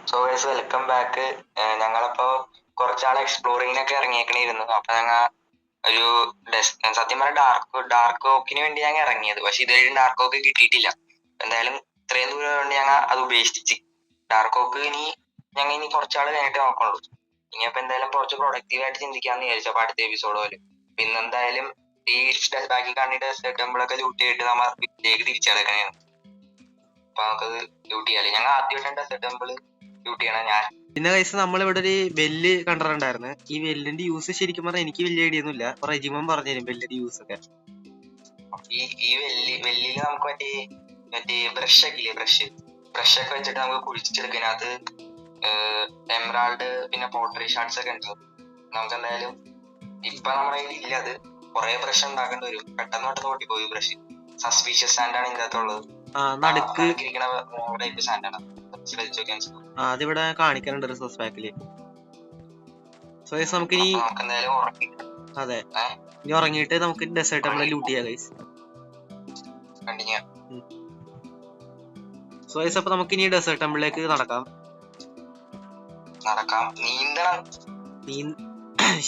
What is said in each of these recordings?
So guys welcome back. ഞങ്ങളപ്പോ കുറച്ചാൾ എക്സ്പ്ലോറിങ്ങിനൊക്കെ ഇറങ്ങിയേക്കണിരുന്നു. അപ്പൊ ഞങ്ങൾ ഒരു സത്യം പറഞ്ഞ ഡാർക്ക് ഓക്കിന് വേണ്ടി ഞങ്ങൾ ഇറങ്ങിയത്. പക്ഷെ ഇതുവരെ ഡാർക്ക് ഓക്ക് കിട്ടിയിട്ടില്ല. എന്തായാലും ഇത്രയും ദൂരം കൊണ്ട് ഞങ്ങൾ അത് ഉപേക്ഷിച്ച് ഡാർക്ക് ഓക്ക് ഇനി കുറച്ചാൾ കഴിഞ്ഞിട്ട് നോക്കുള്ളൂ. ഇനി അപ്പൊ എന്തായാലും കുറച്ച് പ്രൊഡക്റ്റീവായിട്ട് ചിന്തിക്കാന്ന് വിചാരിച്ചു. അപ്പൊ അടുത്ത എപ്പിസോഡ് പോലെ പിന്നെ എന്തായാലും ഈ ബാക്കി കണ്ടിട്ട് ടെമ്പിളൊക്കെ ലൂട്ട് ചെയ്തിട്ട് നമ്മൾ വീട്ടിലേക്ക് തിരിച്ചടക്കണേ. അപ്പൊ നമുക്കത് ലൂട്ട് ചെയ്യാല്ലേ. ഞങ്ങൾ ആദ്യമായിട്ട് ടെമ്പിൾ ലൂട്ട് ചെയ്യണം ഞാൻ. പിന്നെ കൈസ് നമ്മളിവിടെ ഒരു വെല്ല് കണ്ടിട്ടുണ്ടായിരുന്നു. ഈ വെല്ലിന്റെ യൂസ് ശരിക്കും പറഞ്ഞാൽ എനിക്ക് വലിയ ഐഡിയ ഒന്നുമില്ല. അപ്പൊ റെജിമോൻ പറഞ്ഞുതരും വെല്ലിന്റെ യൂസ് ഒക്കെ. ഈ വെല്ലില് നമുക്ക് മറ്റേ ബ്രഷ് ഒക്കെ ഇല്ലേ, ബ്രഷ് ഒക്കെ വെച്ചിട്ട് നമുക്ക് കുഴിച്ചെടുക്കാൻ. അത് എമറാൾഡ് പിന്നെ പോട്ടറി ഷാർട്സ് ഒക്കെ ഉണ്ട്. നമുക്ക് എന്തായാലും ഇപ്പൊ നമ്മുടെ കയ്യിൽ ഇല്ല. അത് കുറെ ബ്രഷ് ഉണ്ടാക്കേണ്ടി വരും. പെട്ടെന്ന് ഓട്ടിപ്പോയി ബ്രഷ്. സസ്പീഷ്യസ് സാൻഡാണ് ഇതിന്റെ അകത്തുള്ളത്. നടുക്കിരിക്കണ ടൈപ്പ് സാൻഡാണ്. അതിവിടെ കാണിക്കാനുണ്ട് റിസോഴ്സ് പാക്കില്. സോ ഗൈസ് നമുക്ക് എന്തായാലും അതെ ഇനി ഉറങ്ങിയിട്ട് നമുക്ക് ഡെസേർട്ട് നമ്മളെ ലൂട്ട് ചെയ്യാം ഗൈസ്. സോ ഗൈസ് അപ്പൊ നമുക്ക് ഇനി ഡെസേർട്ട് ടെമ്പിളിലേക്ക് നടക്കാം.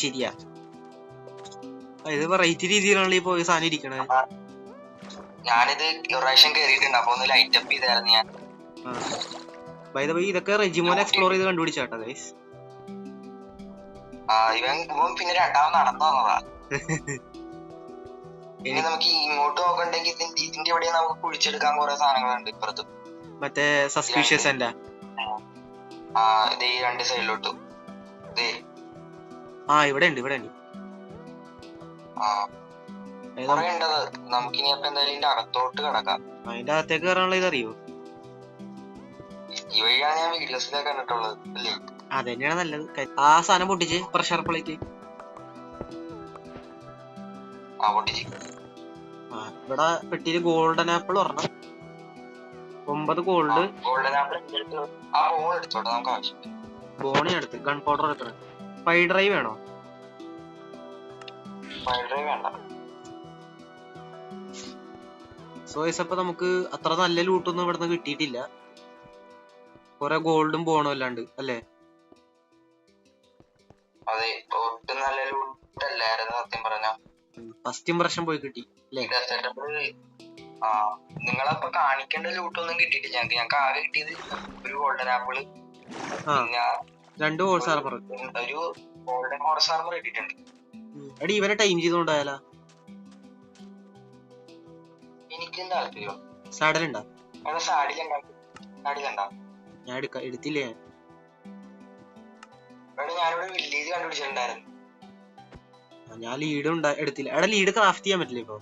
ശരിയാ, ഇത് വെറൈറ്റി രീതിയിലാണല്ലോ ഈ പോയ സാധനം ഇരിക്കണേ. ഞാനിത് ഒരു പ്രാവശ്യം കേറിയിട്ടുണ്ട്. അപ്പൊ ഒന്ന് ലൈറ്റ് അപ്പ് ചെയ്തായിരുന്നു ഞാൻ. ബൈ ദ വേ ഇതൊക്കെ റെജിമോൻ എക്സ്പ്ലോർ ചെയ്ത് കണ്ടുപിടിച്ചാട്ടോ ഗൈസ്. ഇവൻ പിന്നെ രണ്ടാമത് നടന്നു വന്നതാ. ഇനി നമുക്ക് ഇങ്ങോട്ട് നോക്കണ്ടെങ്കിൽ ഇതിന്റെ ഇവിടെ നമുക്ക് കുഴിച്ചെടുക്കാൻ കുറെ സാധനങ്ങളുണ്ട് ഇപ്പുറത്ത്. മറ്റേ സസ്പീഷ്യസ് എന്റെ ഇത് ഈ രണ്ട് സൈഡിലോട്ട് ഇവിടെ ഉണ്ട് നമുക്കിനി അപ്പൊ എന്തായാലും ഇതിന്റെ അകത്തോട്ട് കിടക്കാം. അതിന്റെ അകത്തേക്ക് കയറാനുള്ള ഇതറിയോ? ഈ വഴിയാണ് ഞാൻ വീഡിയോസിലൊക്കെ കണ്ടിട്ടുള്ളത് അല്ലേ? അതന്നെയാണ് നല്ലത്. ആ സാധനം പൊട്ടിച്ച് പ്രഷർ പ്ലേറ്റ് ഇവിടെ പെട്ടിയില് ഗോൾഡൻ ആപ്പിൾ ഒരെണ്ണം, 9 ഗോൾഡ്. ബോണി എടുത്ത്, ഗൺ പൗഡർ എടുത്ത്. ഫൈവ് ഡ്രൈവ് വേണോ? സോയ്സ് അപ്പൊ നമുക്ക് അത്ര നല്ല ലൂട്ടൊന്നും ഇവിടുന്ന് കിട്ടിയിട്ടില്ല. കൊറേ ഗോൾഡും ബോണും അല്ലാണ്ട് അല്ലേ? ഫസ്റ്റ് ഇംപ്രഷൻ പോയി കിട്ടി അല്ലേ? നിങ്ങളപ്പോ കാണിക്കേണ്ട ലൂട്ടൊന്നും കിട്ടിയിട്ടില്ല. ഞങ്ങൾക്ക് ആകെ കിട്ടിയത് ഒരു ഗോൾഡൻ ആപ്പിള്, പിന്നെ 2 ഹോഴ്സ് ആർമർ, ഒരു ഗോൾഡൻ ഹോഴ്സ് ആർമർ കിട്ടിയിട്ടുണ്ട്. എടി ഇവനെ ടൈം ചെയ്തോണ്ടായാലോ? എനിക്കും താല്പര്യം. സാഡലുണ്ടോ? ഞാൻ എടുത്തില്ലേ. ഞാനിവിടെ വില്ലേജ് കണ്ടുപിടിച്ചിട്ടുണ്ടായിരുന്നു. ഞാൻ ലീഡ് എടുത്തില്ല. എടാ ലീഡ് ക്രാഫ്റ്റ് ചെയ്യാൻ പറ്റില്ല ഇപ്പൊ?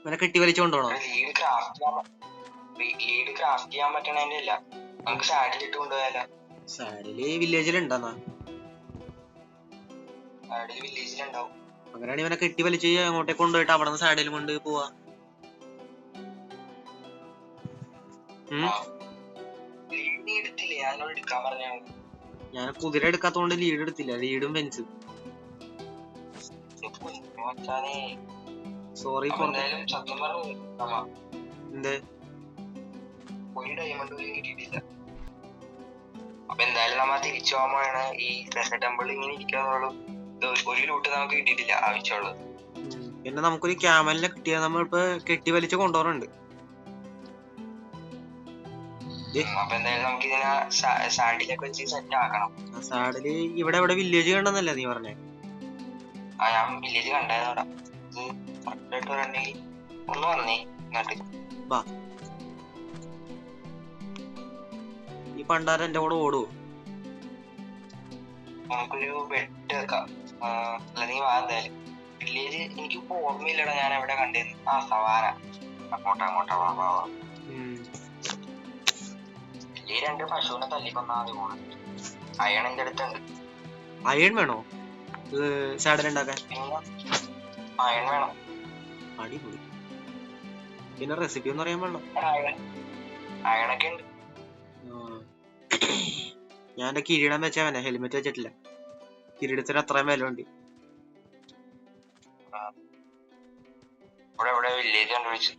ഇവനെ കെട്ടി വലിച്ചോണ്ടോണോ? ലീഡ് ക്രാഫ്റ്റ് ചെയ്യാൻ പറ്റണേന്റെ അല്ല, നമുക്ക് സാഡിൽ ഇട്ട് കൊണ്ടുപോയാലോ? സാഡില് വില്ലേജിലുണ്ടെന്നാ? വില്ലേജിലുണ്ടാവും. അങ്ങനെയാണെങ്കിൽ ഇവനെ കെട്ടി വലിച്ച് അങ്ങോട്ടേക്ക് കൊണ്ടുപോയിട്ട് അവിടെ നിന്ന് സാഡിലും കൊണ്ട് പോവാ. ഞാൻ കുതിര എടുക്കാത്തോണ്ട് ലീഡ് എടുത്തില്ല. ലീഡും ഫെൻസും. സോറി ഫോർ എന്ത്. അപ്പൊ എന്തായാലും നമ്മ തിരിച്ചു പോകുമ്പോഴാണ് ഈ ടെമ്പിൾ ഇങ്ങനെ ഇരിക്കാന്നുള്ളൂ. ഒരു ലൂട്ട് നമുക്ക് കിട്ടിയിട്ടില്ല ആവശ്യമുള്ളത്. പിന്നെ നമുക്കൊരു ക്യാമലിനെ കിട്ടിയാ നമ്മളിപ്പോ കെട്ടി വലിച്ച് കൊണ്ടുപോകുന്നുണ്ട്. അപ്പൊ എന്തായാലും നമുക്ക് ഇതിനെ സാഡിലൊക്കെ വെച്ച് സെറ്റ് ആക്കണം. സാഡില് ഇവിടെ വില്ലേജ് കണ്ടെന്നല്ലേ നീ പറഞ്ഞേ? ഞാൻ വില്ലേജ് കണ്ടായിരുന്നോടാ. ഒന്ന് വന്നേ ഇങ്ങോട്ട്. ഈ പണ്ടാരം എന്റെ കൂടെ ഓടുവോ? നമുക്കൊരു ബെഡ് വെക്കാം. അല്ല നീ വാ. എന്തായാലും വില്ലേജ് എനിക്ക് ഓർമ്മയില്ലടാ ഞാൻ എവിടെ കണ്ടിരുന്നു. സവാന. അങ്ങോട്ടാ വാ. ഈ 2 പശുവിനെ തല്ലിക്കൊന്നാ മതി. അയൺ എന്റെ അടുത്തുണ്ട്. അയൺ വേണോ സാഡൽ ഉണ്ടാക്കാൻ? അയൺ വേണം. അടിപൊളി. പിന്നെ റെസിപ്പി ഒന്നും അറിയാൻ പാടില്ല. അയണൊക്കെ ഉണ്ട്. ഞാൻ എന്റെ കിരീടം വെച്ചവനെ ഹെൽമെറ്റ് വെച്ചിട്ടില്ല. കിരീടത്തിന് അത്രയും വില ഉണ്ട്. വില്ലേജ് കണ്ടുപിടിച്ചു.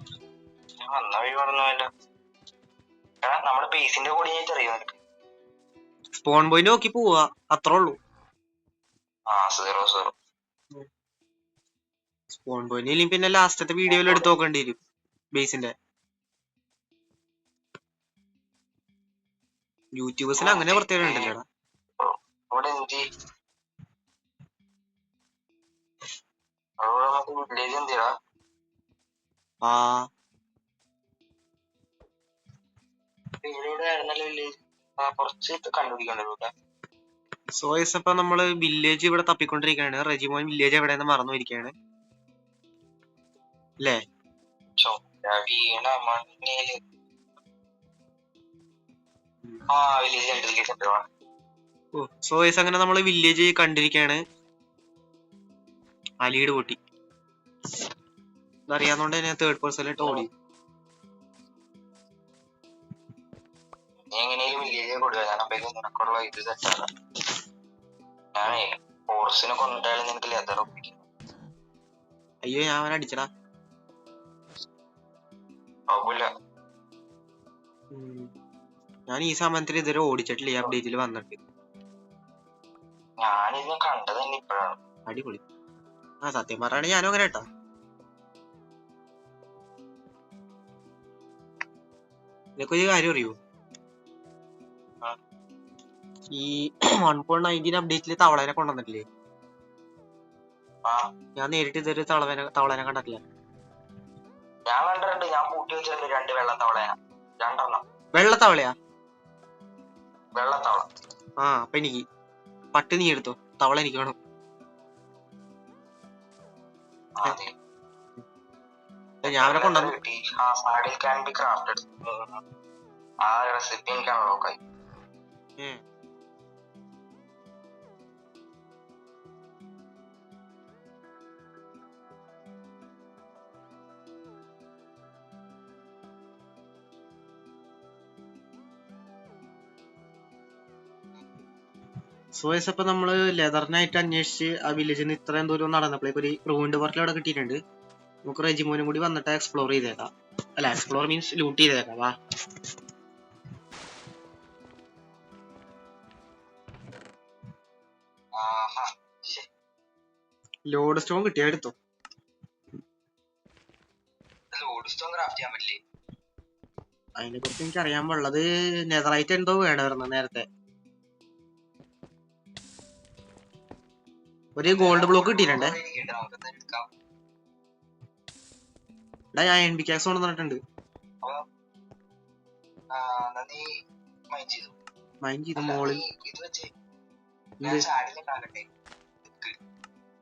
വന്ന വഴി പറഞ്ഞല്ലോ. എടാ നമ്മുടെ ബേസിന്റെ കോർഡിനേറ്റ് അറിയോ നിനക്ക്? സ്പോൺ പോയിന്റ് നോക്കി പോവാ, അത്രേ ഉള്ളൂ. ആ 0 0. സ്പോൺ പോയിന്റ് ഇല്ലെങ്കിൽ പിന്നെ ലാസ്റ്റത്തെ വീഡിയോയിൽ എടുത്ത് നോക്കേണ്ടി വരും ബേസിന്റെ. യൂട്യൂബേഴ്സിന് അങ്ങനെ പ്രത്യേകത ഉണ്ടല്ലോടാ. ഇവിടെ എന്ത് നമുക്ക് വില്ലേജ് എന്തിടാ? ആ ഇവിടെ ആയിരുന്നല്ലോ വില്ലേജ്. കുറച്ച് കണ്ടുപിടിക്കണ്ടല്ലോ. സോയസ് അപ്പൊ നമ്മള് വില്ലേജ് ഇവിടെ തപ്പിക്കൊണ്ടിരിക്കുകയാണ്. റെജിമോൻ വില്ലേജ് എവിടെയെന്ന് മറന്നുപോയിരിക്കുകയാണ് അല്ലേ? വീണ മണ്ണില് വില്ലേജ്. ഓ സോയസ് അങ്ങനെ നമ്മള് വില്ലേജ് കണ്ടിരിക്കുകയാണ്. ആ ലീഡ് പൊട്ടി. ഇതറിയാവുന്നോണ്ട് ഞാൻ തേർഡ് പേഴ്സണിലിട്ട് ഓടി. എങ്ങനെയും വില്ലേജ് കൊടുക്കുക. ഞാൻ അപ്പോഴേക്കും നിനക്കുള്ള ഇത് സെറ്റാണ്. ഞാനേ ഹോഴ്സിനെ കൊണ്ടിട്ടാലും നിനക്ക് ലെതർ ഒപ്പിക്കും. അയ്യോ ഞാൻ അവനെ അടിച്ചടാ. കുഴപ്പമില്ല. ഞാൻ ഈ സമയത്തിൽ ഇതുവരെ ഓടിച്ചിട്ടില്ല ഈ അപ്ഡേറ്റിൽ വന്നിട്ട്. ഞാനിത് കണ്ടത് തന്നെ ഇപ്പോഴാണ്. അടിപൊളി. ആ സത്യം പറയുകയാണെങ്കിൽ ഞാനും അങ്ങനെ കേട്ടാ. ഇതൊക്കെ ഒരു കാര്യം അറിയോ? ഈ 1.19 അപ്ഡേറ്റില് തവളനെ കൊണ്ടുവന്നിട്ടില്ലേ? ഞാൻ നേരിട്ട് ഇതൊരു തവളനെ കണ്ടിട്ടില്ല. ഞാൻ കണ്ടിട്ടുണ്ട്. ഞാൻ കൂട്ടി വെച്ചിട്ടുണ്ട് 2 വെള്ളത്തവളേന. 2 വെള്ളത്തവളയാ? വെള്ളത്തവള. ആ അപ്പൊ എനിക്ക് പട്ട് നീ എടുത്തോ, തവള എനിക്ക് വേണം. ഞാൻ അവനെ കൊണ്ടുവന്നു. ആ റെസിപ്പി എനിക്ക് അൺലോക്ക് ആയി. സോയസ് അപ്പൊ നമ്മള് ലെതറിനായിട്ട് അന്വേഷിച്ച് ആ വില്ലേജിൽ നിന്ന് ഇത്രയും ദൂരം നടന്നപ്പോഴേക്ക് ഒരു റൂണ്ട് വർക്കിൽ അവിടെ കിട്ടിയിട്ടുണ്ട്. നമുക്ക് റെജിമോനും കൂടി വന്നിട്ട് എക്സ്പ്ലോർ ചെയ്തേക്കാം. അല്ല എക്സ്പ്ലോർ മീൻസ് ലൂട്ട് ചെയ്തേക്കാം. വാ. ലോഡ് സ്റ്റോൺ കിട്ടിയാ എടുത്തോ. അതിനെ കുറിച്ച് എനിക്ക് അറിയാൻ പാടുള്ളത് നെതറൈറ്റ് എന്തോ വേണമായിരുന്നു നേരത്തെ. ഒരു ഗോൾഡ് ബ്ലോക്ക് കിട്ടിയിട്ടുണ്ടേ. ഞാൻ അയൺ പിക്കാക്സ് കൊണ്ടുവന്നിട്ടുണ്ട്. മൈൻഡ് ചെയ്തു മോളിൽ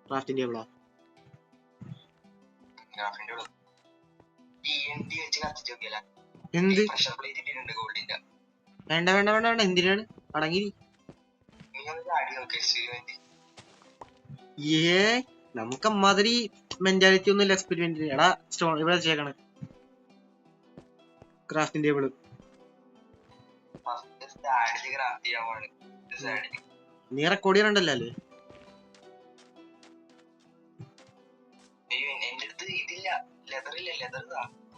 ക്രാഫ്റ്റിംഗ് ടേബിളാ? എന്ത്? വേണ്ട വേണ്ട വേണ്ട വേണ്ട. എന്തിനാണ്? അടങ്ങി. നമുക്ക് അമ്മാതിരി മെന്റാലിറ്റി ഒന്നും എക്സ്പെരിമെന്റ്. എടാ സ്റ്റോൺ ഇവിടെ വെച്ചേക്കണ് ക്രാഫ്റ്റിംഗ് ടേബിള്. നീ റെക്കോർഡ് ചെയ്യണ്ടല്ലോ അല്ലേ?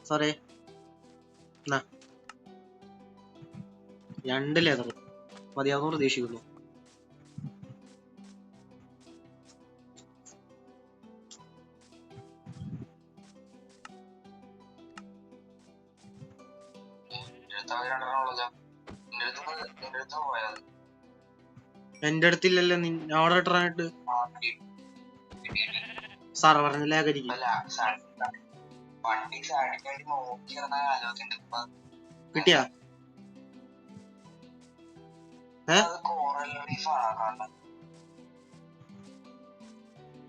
സോറി. 2 ലെതർ മതിയാവുന്ന പ്രതീക്ഷിക്കുന്നു. എന്റെ അടുത്തില്ലല്ലോ. അവിടെ ഇട്ടാനായിട്ട് സർവറിന് ലാഗരിക്കും. കിട്ടിയാ?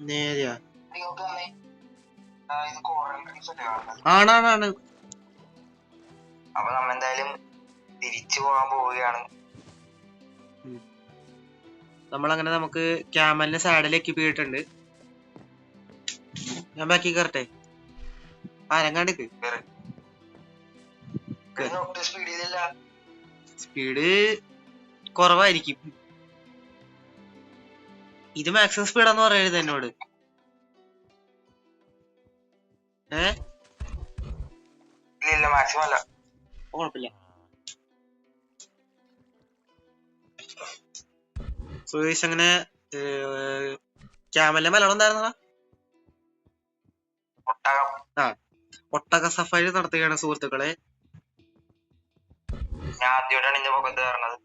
നേരെയാ? ആണാണ്. അപ്പൊ നമ്മളെന്തായാലും തിരിച്ചു പോകാൻ പോവുകയാണ്. നമ്മളങ്ങനെ നമുക്ക് ക്യാമലിന് സാഡിൽ എക്യൂപ്പ് ചെയ്തിട്ടുണ്ട്. ഞാൻ ബാക്കി കയറട്ടെ. ആരങ്ങാണ്ടിക്ക് സ്പീഡ് കുറവായിരിക്കും. ഇത് മാക്സിമം സ്പീഡാന്ന് പറയരുത് എന്നോട്. ഇല്ല മാക്സിമം അല്ല. കുഴപ്പമില്ല. സോ ഗൈസ് അങ്ങനെ ക്യാമലിന്റെ മലയാളം എന്തായിരുന്നടാ? ഒട്ടകം. ആ, ഒട്ടക സഫാരി നടത്തുകയാണ് സുഹൃത്തുക്കളെ. ഞാൻ ആദ്യമായിട്ടാണ് ഇതിന്റെ മുഖത്ത് കയറുന്നത്.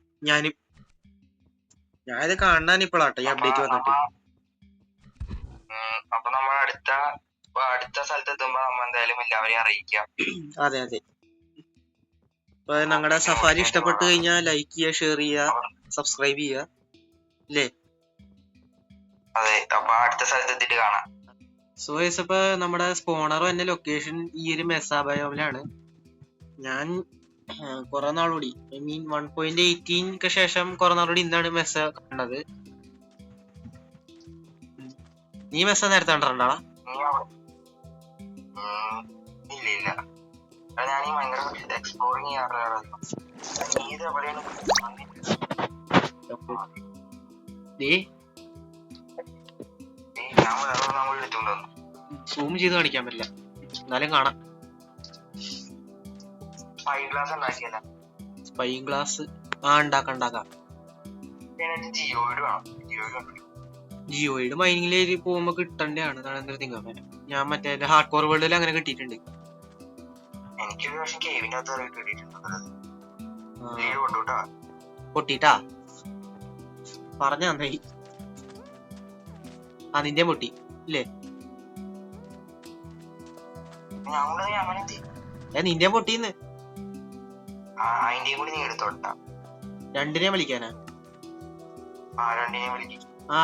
ഞാനിത് കാണാൻ ഇപ്പോഴാട്ടെ ഈ അപ്ഡേറ്റ് വന്നിട്ട്. അപ്പൊ നമ്മൾ അടുത്ത സ്ഥലത്ത് എത്തുമ്പോ നമ്മ എന്തായാലും എല്ലാവരെയും അറിയിക്കാം. അതെ അതെ. അപ്പൊ ഞങ്ങളുടെ സഫാരി ഇഷ്ടപ്പെട്ട് കഴിഞ്ഞാൽ ലൈക്ക് ചെയ്യുക, ഷെയർ ചെയ്യുക, സബ്സ്ക്രൈബ് ചെയ്യുക അല്ലേ? അതെ, അപ്പൊ അടുത്ത സ്ഥലത്ത് എത്തിയിട്ട് കാണാം. സോ ഗൈസ് ഇപ്പൊ നമ്മുടെ സ്പോണർ എന്റെ ലൊക്കേഷൻ ഈ ഒരു മെസ്സാബയോമിലാണ്. ഞാൻ കുറെ നാളുകൂടി ഐ മീൻ 1.18 ശേഷം കുറെ നാളുകൂടി ഇന്നാണ് മെസ്സ കണ്ടത്. നീ മെസ്സ നേരത്തെ കണ്ടിട്ടുണ്ടാ? ഇല്ല, ഞാൻ ഈ ഭയങ്കര എക്സ്പ്ലോറിങ് ചെയ്യാറുള്ള. സൂം ചെയ്ത് കാണിക്കാൻ പറ്റില്ല, എന്നാലും കാണാം. സ്പൈ ഗ്ലാസ് ഉണ്ടാക്കാം. ജിയോയിഡ് മൈനിങ്ങിലേക്ക് പോകുമ്പോ കിട്ടണ്ടാണ്. ഞാൻ മറ്റേ ഹാർഡ് കോർ വേൾഡിൽ അങ്ങനെ കിട്ടിയിട്ടുണ്ട്. പൊട്ടിട്ടാ പറഞ്ഞ നന്നായി. നിന്റെ പൊട്ടി ഇല്ലേ? നിന്റെ പൊട്ടിന്ന് രണ്ടിനെ വലിക്കാനാ?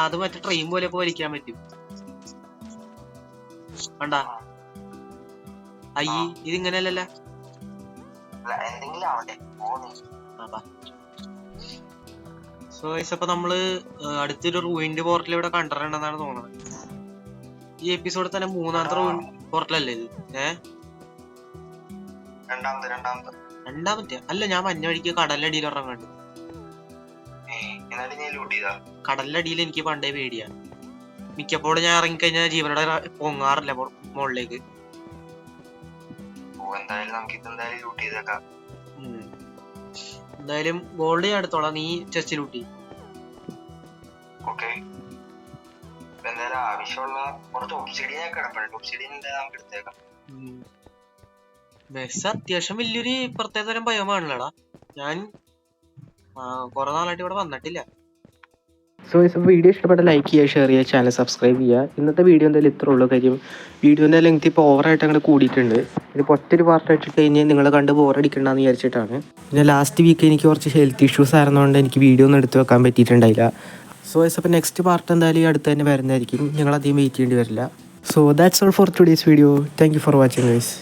അത് മറ്റേ ട്രെയിൻ പോലെയൊക്കെ വലിക്കാൻ പറ്റും. കണ്ടാ? അയ്യേ, ഇതിങ്ങനെയല്ലല്ല. സോ ഇപ്പൊ നമ്മള് അടുത്തൊരു റൂയിൻഡ് പോർട്ടൽ ഇവിടെ കണ്ടിട്ടുണ്ടെന്നാണ് തോന്നുന്നത്. ഈ എപ്പിസോഡിൽ തന്നെ 3ാമത്തെ റൂയിൻഡ് പോർട്ടലല്ലേ ഇത്? രണ്ടാമത്തെ അല്ല, ഞാൻ മഞ്ഞ വഴിക്ക് കടലടിയിൽ ഇറങ്ങാണ്ട്. കടലടിയിൽ എനിക്ക് പണ്ടേ പേടിയാണ്. മിക്കപ്പോഴും ഞാൻ ഇറങ്ങിക്കഴിഞ്ഞാൽ ജീവനോടെ പൊങ്ങാറില്ല മുകളിലേക്ക്. എന്തായാലും ഗോൾഡ് ഞാൻ എടുത്തോളാം, നീ ചെസ്റ്റ് ലൂട്ടി. മെസ്സ അത്യാവശ്യം വലിയൊരു പ്രത്യേകതരം ഭയമാണല്ലോടാ. ഞാൻ കുറെ നാളായിട്ട് ഇവിടെ വന്നിട്ടില്ല. സോ വീഡിയോ ഇഷ്ടപ്പെട്ട ലൈക്ക് ചെയ്യുക, ഷെയർ ചെയ്യുക, ചാനൽ സബ്സ്ക്രൈബ് ചെയ്യുക. ഇന്നത്തെ വീഡിയോ എന്തായാലും ഇത്ര ഉള്ളൂ. കാര്യം വീഡിയോൻ്റെ ലെങ്ത് ഇപ്പോൾ ഓവറായിട്ട് അങ്ങനെ കൂടിയിട്ടുണ്ട്. ഇതിപ്പോൾ ഒറ്റൊരു പാർട്ടായിട്ട് കഴിഞ്ഞാൽ നിങ്ങൾ കണ്ട് ബോറടിക്കണ്ടെന്ന് വിചാരിച്ചിട്ടാണ്. പിന്നെ ലാസ്റ്റ് വീക്ക് എനിക്ക് കുറച്ച് ഹെൽത്ത് ഇഷ്യൂസ് ആയിരുന്നതുകൊണ്ട് എനിക്ക് വീഡിയോ ഒന്നും എടുത്ത് വെക്കാൻ പറ്റിയിട്ടുണ്ടായില്ല. സോ അപ്പോൾ നെക്സ്റ്റ് പാർട്ട് എന്തായാലും അടുത്ത് തന്നെ വരുന്നതായിരിക്കും. ഞങ്ങളധികം വെയിറ്റ് ചെയ്യേണ്ടി വരില്ല. So that's all for today's video. Thank you for watching guys.